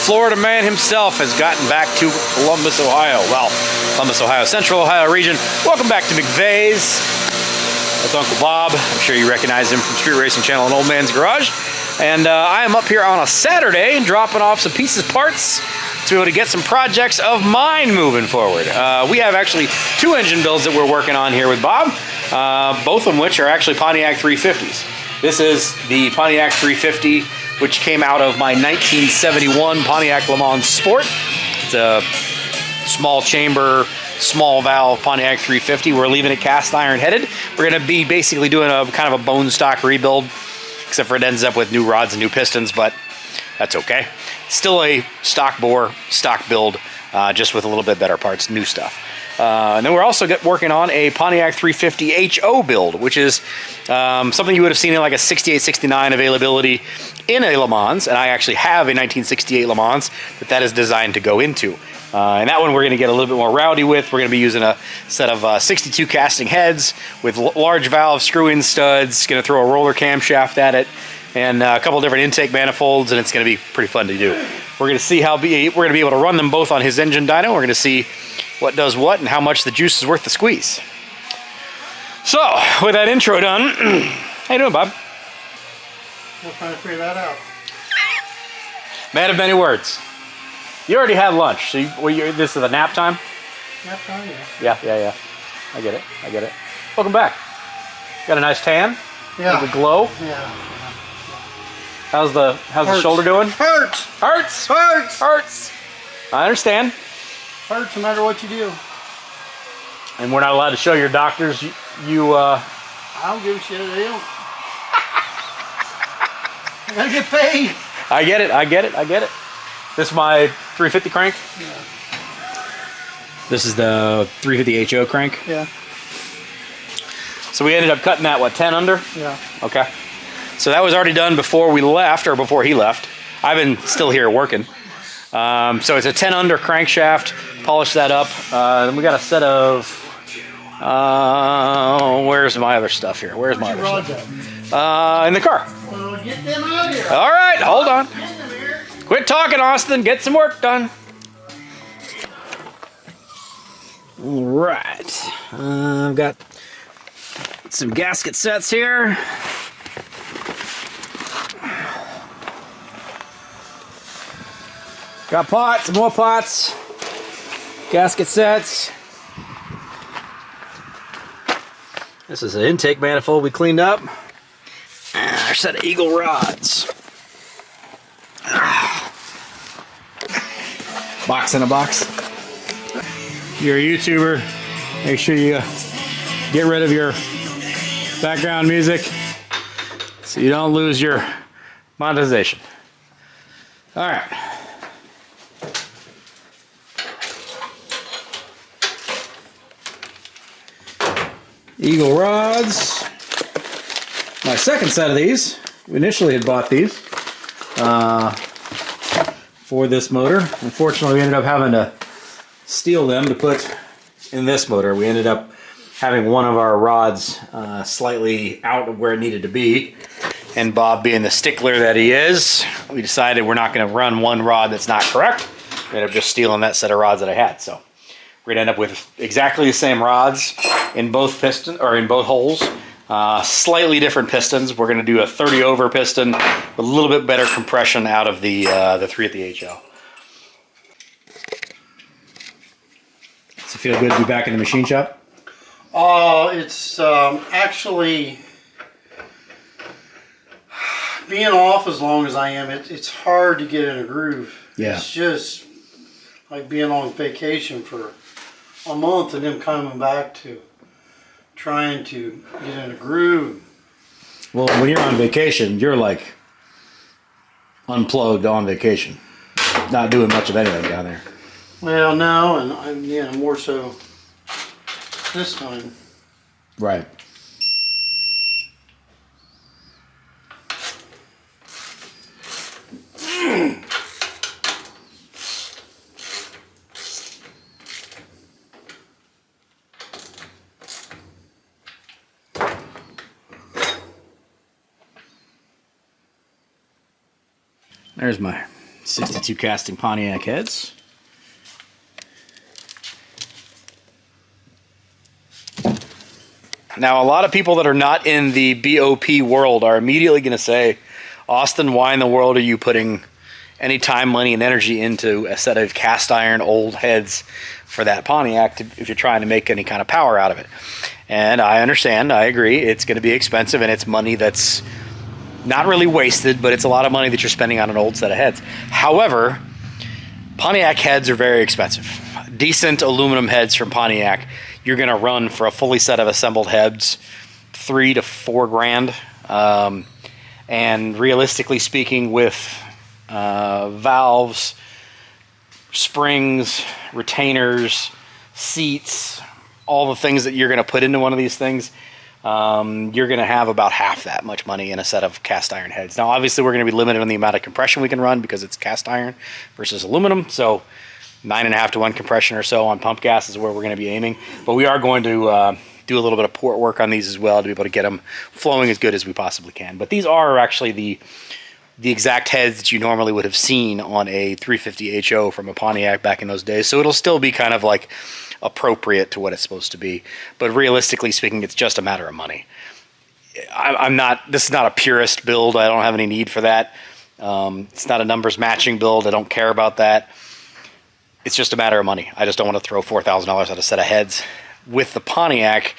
Florida man himself has gotten back to Columbus, Ohio. Well, Columbus, Ohio, Central Ohio region. Welcome back to McVay's. That's Uncle Bob. I'm sure you recognize him from Street Racing Channel and Old Man's Garage. And I am up here on a Saturday dropping off some pieces, parts, to be able to get some projects of mine moving forward. We have actually 2 engine builds that we're working on here with Bob, both of which are actually Pontiac 350s. This is the Pontiac 350, which came out of my 1971 Pontiac Le Mans Sport. It's a small chamber, small valve Pontiac 350. We're leaving it cast iron headed. We're going to be basically doing a kind of a bone stock rebuild, except for it ends up with new rods and new pistons, but that's okay. Still a stock bore, stock build, just with a little bit better parts, new stuff. And then we're also working on a Pontiac 350 HO build, which is something you would have seen in like a 68, 69 availability in a Le Mans, and I actually have a 1968 Le Mans that is designed to go into. And that one we're going to get a little bit more rowdy with. We're going to be using a set of 62 casting heads with large valve screw-in studs. Going to throw a roller camshaft at it, and a couple different intake manifolds, and it's going to be pretty fun to do. We're going to see we're going to be able to run them both on his engine dyno. We're going to see what does what and how much the juice is worth the squeeze. So, with that intro done, how you doing, Bob? We're trying to figure that out. Man of many words. You already had lunch, so this is a nap time? Nap time, yeah. Yeah. I get it. Welcome back. Got a nice tan? Yeah. With a glow? Yeah. How's the shoulder doing? Hurts! I understand. Hurts no matter what you do. And we're not allowed to show your doctors I don't give a shit. They don't. I gotta get paid. I get it. This is my 350 crank? Yeah. This is the 350 HO crank? Yeah. So we ended up cutting that, what, 10 under? Yeah. Okay. So that was already done before we left, or before he left. I've been still here working. So it's a 10 under crankshaft. Polish that up. Then we got a set of... where's my other stuff here? Where's my other stuff? In the car. Well, get them out of here. All right, hold on. Quit talking, Austin. Get some work done. All right. I've got some gasket sets here. Got pots, more pots. Gasket sets. This is an intake manifold we cleaned up. And our set of Eagle rods. Box in a box. If you're a YouTuber, make sure you get rid of your background music so you don't lose your monetization. All right. Eagle rods. My second set of these. We initially had bought these for this motor. Unfortunately, we ended up having to steal them to put in this motor. We ended up having one of our rods slightly out of where it needed to be. And Bob, being the stickler that he is, we decided we're not going to run one rod that's not correct. We ended up just stealing that set of rods that I had. So we're going to end up with exactly the same rods in both holes. Slightly different pistons. We're going to do a 30 over piston with a little bit better compression out of the 3 at the HO. Does it feel good to be back in the machine shop? It's actually being off as long as I am. It's hard to get in a groove. Yeah. It's just like being on vacation for a month and then coming back to trying to get in a groove. Well, when you're on vacation, you're like unplugged on vacation, not doing much of anything down there. Well, no, and more so this time. Right. There's my 62 casting Pontiac heads. Now, a lot of people that are not in the BOP world are immediately going to say, Austin, why in the world are you putting any time, money, and energy into a set of cast iron old heads for that Pontiac if you're trying to make any kind of power out of it? And I understand, I agree, it's going to be expensive, and it's money that's not really wasted, but it's a lot of money that you're spending on an old set of heads. However, Pontiac heads are very expensive. Decent aluminum heads from Pontiac, you're going to run for a fully set of assembled heads $3 to $4 grand. And realistically speaking, with valves, springs, retainers, seats, all the things that you're going to put into one of these things, you're going to have about half that much money in a set of cast iron heads. Now, obviously, we're going to be limited on the amount of compression we can run because it's cast iron versus aluminum. So 9.5 to 1 compression or so on pump gas is where we're going to be aiming. But we are going to do a little bit of port work on these as well to be able to get them flowing as good as we possibly can. But these are actually the exact heads that you normally would have seen on a 350 HO from a Pontiac back in those days. So it'll still be kind of like appropriate to what it's supposed to be. But realistically speaking, it's just a matter of money. This is not a purist build. I don't have any need for that. It's not a numbers matching build. I don't care about that. It's just a matter of money. I just don't want to throw $4,000 at a set of heads. With the Pontiac,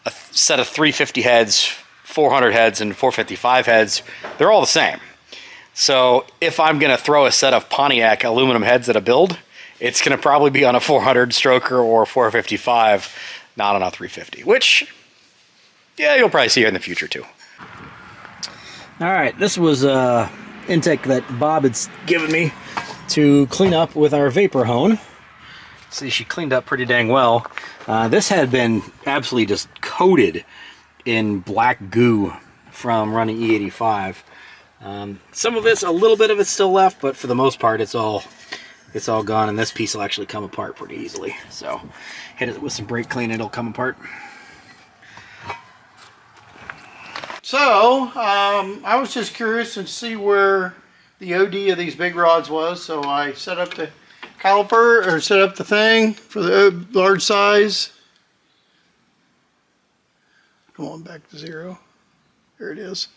a set of 350 heads, 400 heads, and 455 heads, they're all the same. So if I'm going to throw a set of Pontiac aluminum heads at a build, it's going to probably be on a 400 stroker or 455, not on a 350, which, yeah, you'll probably see here in the future too. All right, this was intake that Bob had given me to clean up with our vapor hone. See, she cleaned up pretty dang well. This had been absolutely just coated in black goo from running E85. Some of it's, a little bit of it's still left, but for the most part, it's all gone, and this piece will actually come apart pretty easily. So hit it with some brake clean, it'll come apart. So, I was just curious to see where the OD of these big rods was, so I set up the caliper, or set up the thing for the large size. Come on, back to 0. There it is.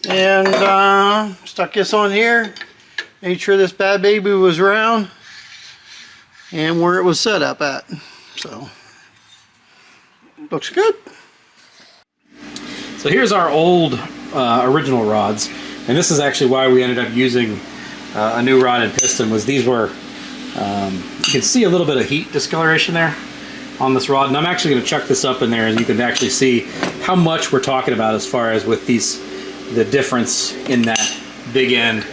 And stuck this on here. Made sure this bad baby was round and where it was set up at. So, looks good. So here's our old original rods, and this is actually why we ended up using a new rod and piston. Was these were, you can see a little bit of heat discoloration there on this rod, and I'm actually going to chuck this up in there, and you can actually see how much we're talking about as far as with the difference in that big end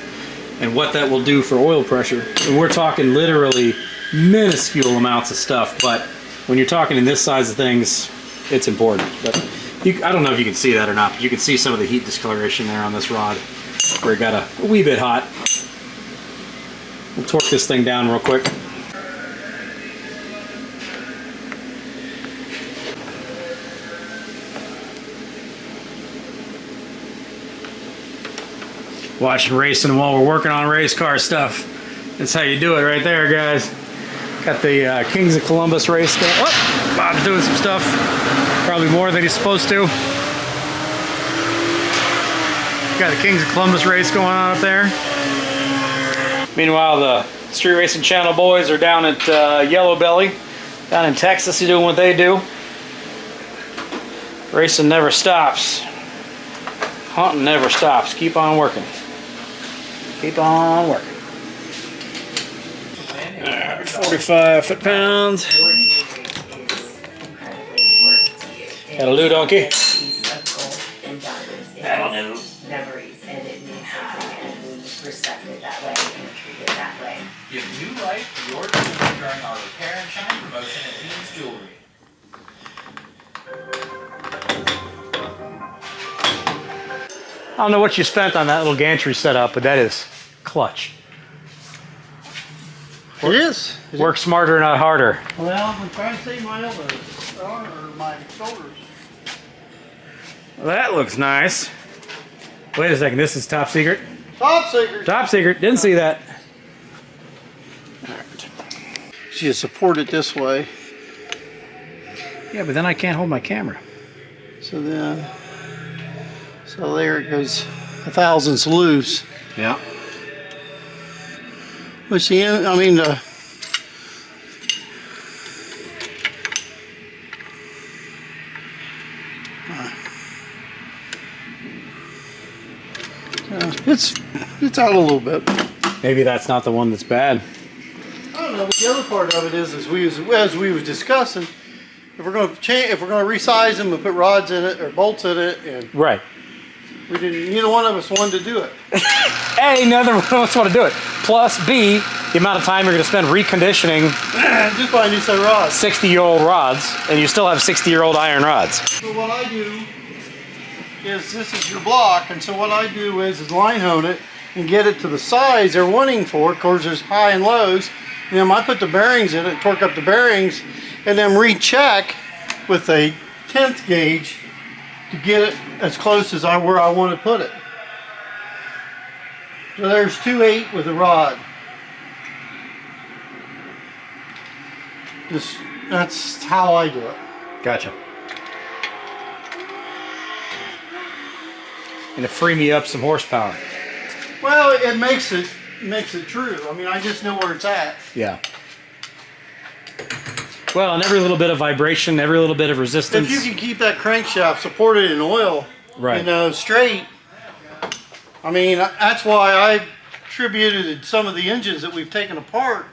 and what that will do for oil pressure. And we're talking literally minuscule amounts of stuff, but when you're talking in this size of things, it's important. But I don't know if you can see that or not, but you can see some of the heat discoloration there on this rod where it got a wee bit hot. We'll torque this thing down real quick. Watching racing while we're working on race car stuff. That's how you do it right there, guys. Got the Kings of Columbus race going. Oh, Bob's doing some stuff. Probably more than he's supposed to. Got the Kings of Columbus race going on up there. Meanwhile, the Street Racing Channel boys are down at Yellow Belly, down in Texas, doing what they do. Racing never stops. Hunting never stops. Keep on working. Keep on working. 45 foot-pounds. Got a loo donkey. That'll do. Memories, and it means something, and respected that way and treated that way. Give new life to your jewelry during our Repair and Shine promotion at Dean's Jewelry. I don't know what you spent on that little gantry setup, but that is clutch. It is. Work smarter, not harder. Well, I'm trying to save my elbows, or my shoulders. Well, that looks nice. Wait a second, this is top secret? Top secret. Top secret. Didn't see that. You support it this way. Yeah, but then I can't hold my camera. So there it goes. 1,000's loose. Yeah. Which the end, I mean, it's out a little bit. Maybe that's not the one that's bad. I don't know. But the other part of it is, as we was discussing, if we're going to resize them and put rods in it or bolts in it, and Right. we didn't. Neither one of us wanted to do it. A, neither one of us want to do it. Plus, B, the amount of time you're going to spend reconditioning Just buy a new set of rods. 60-year-old rods, and you still have 60-year-old iron rods. So what I do is, this is your block, and so what I do is line hone it and get it to the size they're wanting for. Of course, there's high and lows. And then I put the bearings in it, torque up the bearings, and then recheck with a 10th gauge to get it as close as where I want to put it. So there's 2/8 with a rod. That's how I do it. Gotcha. And to free me up some horsepower. Well, it makes it true. I mean, I just know where it's at. Yeah. Well, and every little bit of vibration, every little bit of resistance. If you can keep that crankshaft supported in oil, Right. Straight. I mean, that's why I attributed some of the engines that we've taken apart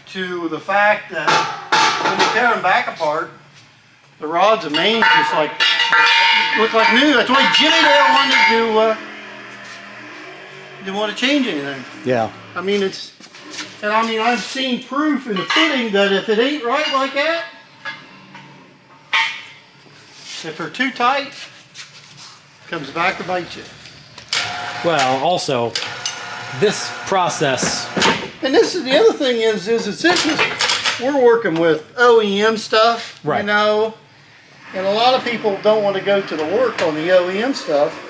to the fact that when you tear them back apart, the rods and mains just look like new. That's why Jimmy Dale wanted to didn't want to change anything. Yeah. I mean, I've seen proof in the pudding that if it ain't right like that, if they're too tight, it comes back to bite you. Well, also, this process. And this is the other thing is we're working with OEM stuff, Right. and a lot of people don't want to go to the work on the OEM stuff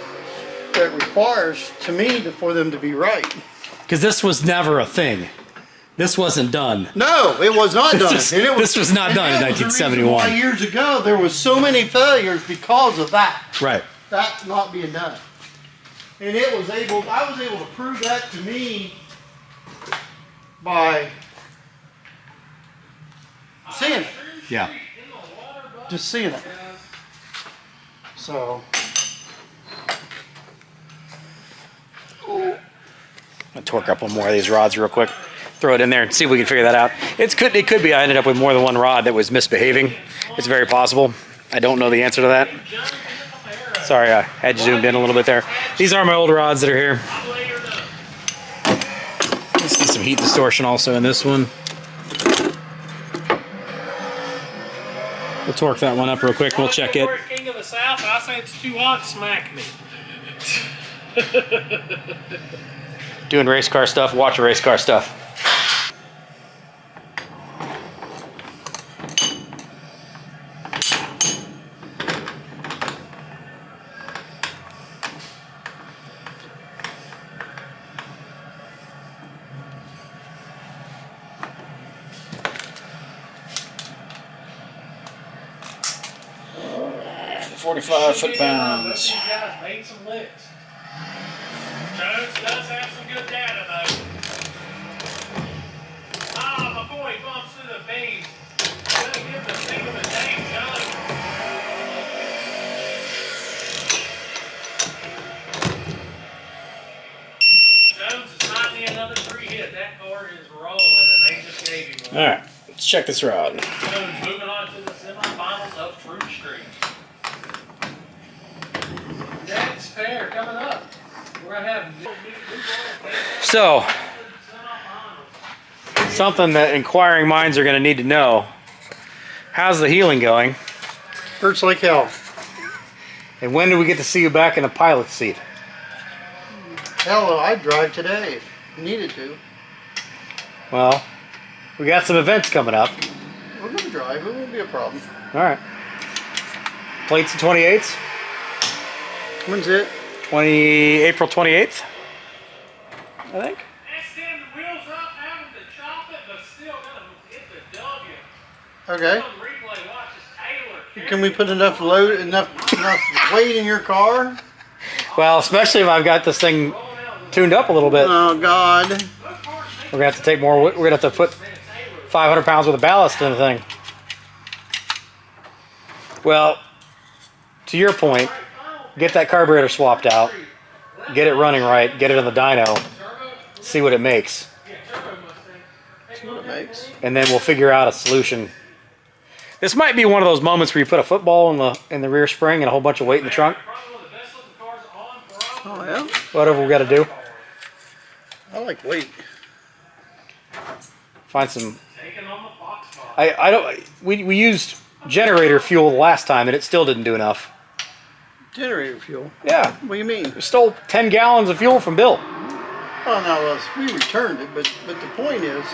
that requires, to me, for them to be right. Because this was never a thing. This wasn't done. No, it was not done. This was not done in 1971. Years ago, there was so many failures because of that. Right. That not being done. And I was able to prove that to me by seeing it. Yeah. Just seeing it. So. I'll torque up one more of these rods real quick. Throw it in there and see if we can figure that out. It could be I ended up with more than one rod that was misbehaving. It's very possible. I don't know the answer to that. Sorry, I had zoomed in a little bit there. These are my old rods that are here. You see some heat distortion also in this one. We'll torque that one up real quick. We'll check it. King of the South, I say it's too hot, smack me. Doing race car stuff, watching race car stuff. And 45 foot-pounds. You guys made some licks. Jones does have some good data, though. My boy bumps through the beam. Gonna give the thing of the day, Jones. Jones is not in another 3-hit. That car is rolling, and they just gave him one. All right, let's check this rod. Jones moving on to the semifinals of Fruit Street. Next pair coming up. We're gonna have So, something that inquiring minds are going to need to know. How's the healing going? Hurts like hell. And when do we get to see you back in a pilot seat? Hell, I'd drive today if needed to. Well, we got some events coming up. We're going to drive. It won't be a problem. All right. Plates and 28s. When's it? April 28th. I think. Extend the wheels up, having to chop it, but still gonna hit the W. Okay. On replay, watch as Taylor. Can we put enough weight in your car? Well, especially if I've got this thing tuned up a little bit. Oh God. We're gonna have to take more. We're gonna have to put 500 pounds worth of ballast in the thing. Well, to your point, get that carburetor swapped out, get it running right, get it on the dyno, see what it makes, See what it makes. and then we'll figure out a solution. This might be one of those moments where you put a football in the rear spring and a whole bunch of weight in the trunk. Oh yeah. Whatever we got to do. I like weight. Find some. I don't. We used generator fuel the last time and it still didn't do enough. Generator fuel. Yeah. What do you mean? We stole 10 gallons of fuel from Bill. Well, no, we returned it, but the point is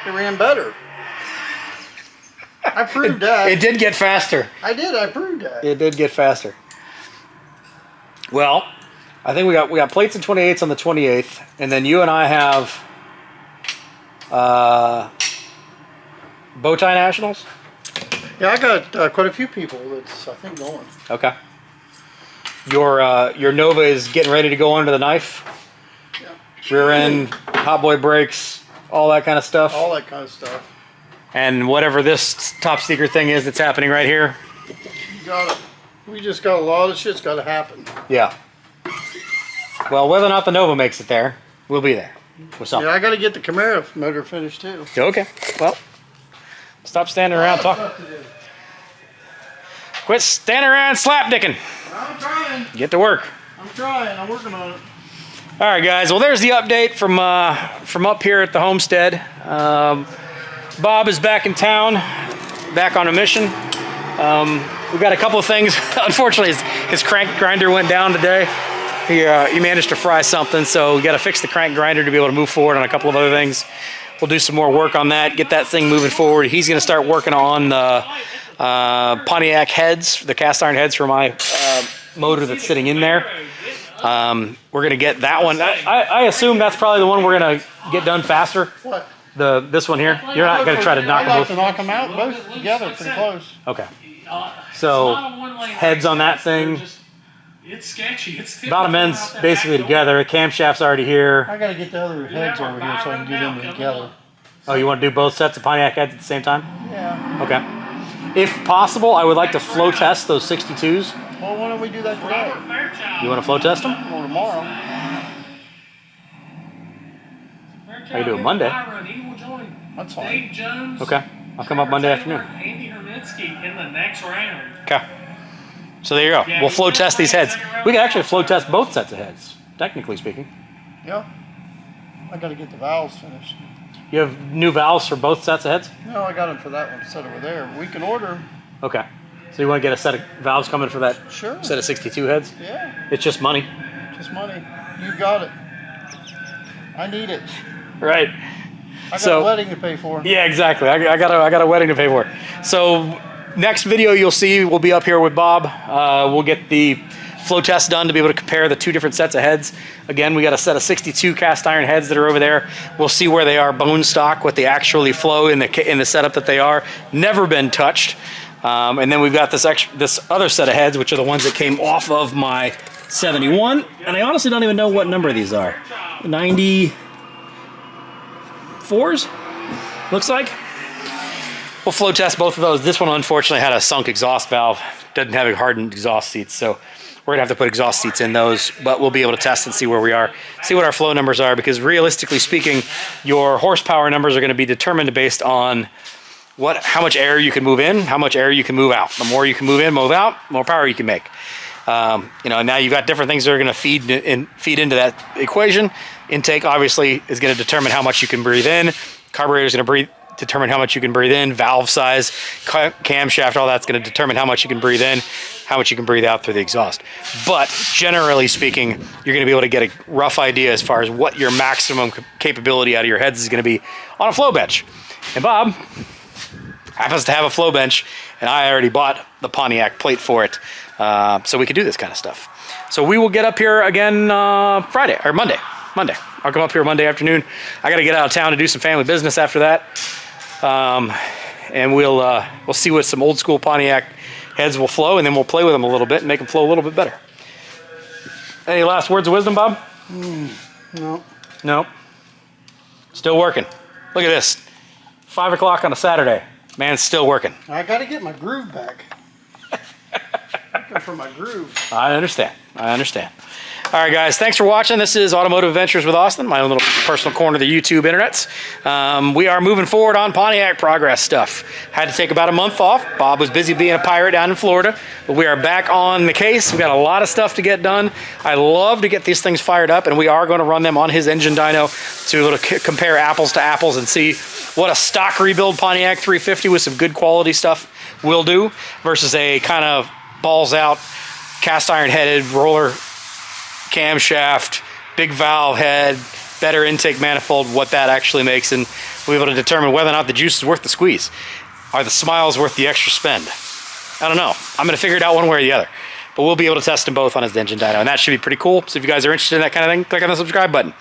it ran better. I proved that. It did get faster. I proved that. It did get faster. Well, I think we got plates and 28s on the 28th, and then you and I have bow tie nationals. Yeah, I got quite a few people that's I think going. Okay. Your Nova is getting ready to go under the knife. Yeah. Rear end, hot boy brakes, all that kind of stuff. All that kind of stuff. And whatever this top secret thing is that's happening right here. You got it. We just got a lot of shit's got to happen. Yeah. Well, whether or not the Nova makes it there, we'll be there with something. Yeah, I got to get the Camaro motor finished too. Okay. Well, stop standing around talking. Quit standing around slapdicking. I'm trying. Get to work. I'm trying. I'm working on it. All right, guys. Well, there's the update from up here at the homestead. Bob is back in town, back on a mission. We've got a couple of things. Unfortunately, his crank grinder went down today. He managed to fry something, so we got to fix the crank grinder to be able to move forward on a couple of other things. We'll do some more work on that, get that thing moving forward. He's going to start working on the Pontiac heads, the cast iron heads for my motor that's sitting in there. We're going to get that one. I assume that's probably the one we're going to get done faster. What? This one here. You're not going to try to knock them I'd like both. to knock them out both together pretty close. Okay. So heads on that thing. It's sketchy. It's Bottom end's basically together. Camshaft's already here. I got to get the other heads over here so I can get them together. Oh, you want to do both sets of Pontiac heads at the same time? Yeah. Okay. If possible, I would like to flow test those 62s. Well, why don't we do that today? You want to flow test them? Or tomorrow? How you doing, Monday? That's fine. Dave Jones. Okay. I'll come up Monday afternoon. Andy Hermitsky in the next round. Okay. So there you go. We'll flow test these heads. We can actually flow test both sets of heads, technically speaking. Yeah. I got to get the valves finished. You have new valves for both sets of heads? No, I got them for that one set over there. We can order them. Okay. So you want to get a set of valves coming for that Sure. set of 62 heads? Yeah. It's just money. Just money. You got it. I need it. Right. I got a wedding to pay for. Yeah, exactly. I got a wedding to pay for. So next video you'll see will be up here with Bob. We'll get the flow test done to be able to compare the two different sets of heads. Again, we got a set of 62 cast iron heads that are over there. We'll see where they are bone stock, what they actually flow in the setup that they are. Never been touched. And then we've got this other set of heads, which are the ones that came off of my 71. And I honestly don't even know what number these are. 94s? Looks like. We'll flow test both of those. This one unfortunately had a sunk exhaust valve. Doesn't have a hardened exhaust seats, so we're gonna have to put exhaust seats in those, but we'll be able to test and see where we are, see what our flow numbers are, because realistically speaking, your horsepower numbers are gonna be determined based on how much air you can move in, how much air you can move out. The more you can move in, move out, the more power you can make. Now you've got different things that are gonna feed into that equation. Intake obviously is gonna determine how much you can breathe in. Carburetor is gonna determine how much you can breathe in. Valve size, camshaft, all that's going to determine how much you can breathe in, how much you can breathe out through the exhaust. But generally speaking, you're going to be able to get a rough idea as far as what your maximum capability out of your heads is going to be on a flow bench. And Bob happens to have a flow bench, and I already bought the Pontiac plate for it, so we could do this kind of stuff. So we will get up here again Friday or Monday. Monday. I'll come up here Monday afternoon. I got to get out of town to do some family business after that. And we'll see what some old school Pontiac heads will flow, and then we'll play with them a little bit and make them flow a little bit better. Any last words of wisdom, Bob? No. No. Still working. Look at this. 5 o'clock on a Saturday. Man, it's still working. I got to get my groove back. Looking for my groove. I understand. I understand. All right, guys. Thanks for watching. This is Automotive Adventures with Austin, my own little personal corner of the YouTube internets. We are moving forward on Pontiac progress stuff. Had to take about a month off. Bob was busy being a pirate down in Florida, but we are back on the case. We got a lot of stuff to get done. I love to get these things fired up, and we are going to run them on his engine dyno to be able to compare apples to apples and see what a stock rebuild Pontiac 350 with some good quality stuff will do versus a kind of balls out, cast iron headed roller camshaft, big valve head, better intake manifold, what that actually makes, and we'll be able to determine whether or not the juice is worth the squeeze. Are the smiles worth the extra spend? I don't know. I'm going to figure it out one way or the other. But we'll be able to test them both on his engine dyno, and that should be pretty cool. So if you guys are interested in that kind of thing, click on the subscribe button.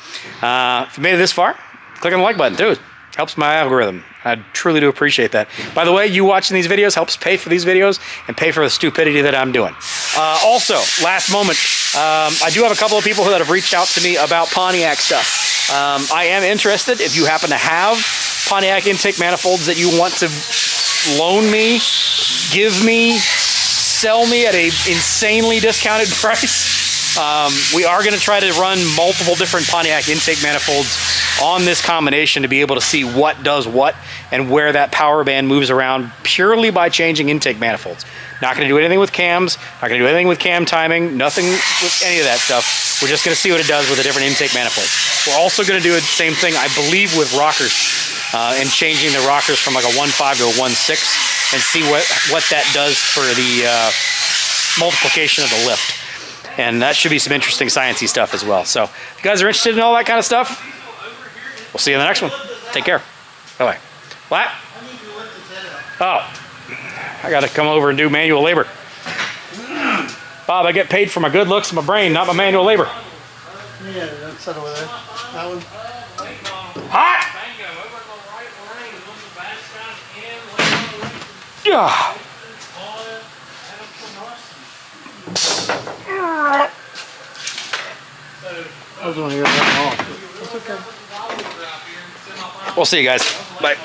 If you made it this far, click on the like button too. It helps my algorithm. I truly do appreciate that. By the way, you watching these videos helps pay for these videos and pay for the stupidity that I'm doing. Also, last moment, I do have a couple of people that have reached out to me about Pontiac stuff. I am interested. If you happen to have Pontiac intake manifolds that you want to loan me, give me, sell me at an insanely discounted price, we are going to try to run multiple different Pontiac intake manifolds on this combination to be able to see what does what and where that power band moves around purely by changing intake manifolds. Not going to do anything with cams, not going to do anything with cam timing, nothing with any of that stuff. We're just going to see what it does with a different intake manifold. We're also going to do the same thing, I believe, with rockers and changing the rockers from like a 1.5 to a 1.6 and see what that does for the multiplication of the lift. And that should be some interesting sciencey stuff as well. So if you guys are interested in all that kind of stuff, we'll see you in the next one. Take care. Bye-bye. What? Oh, I got to come over and do manual labor. Bob, I get paid for my good looks and my brain, not my manual labor. Yeah, that's over there. That one. Hot! Yeah. I was going to hear that off. That's okay. We'll see you guys. Bye.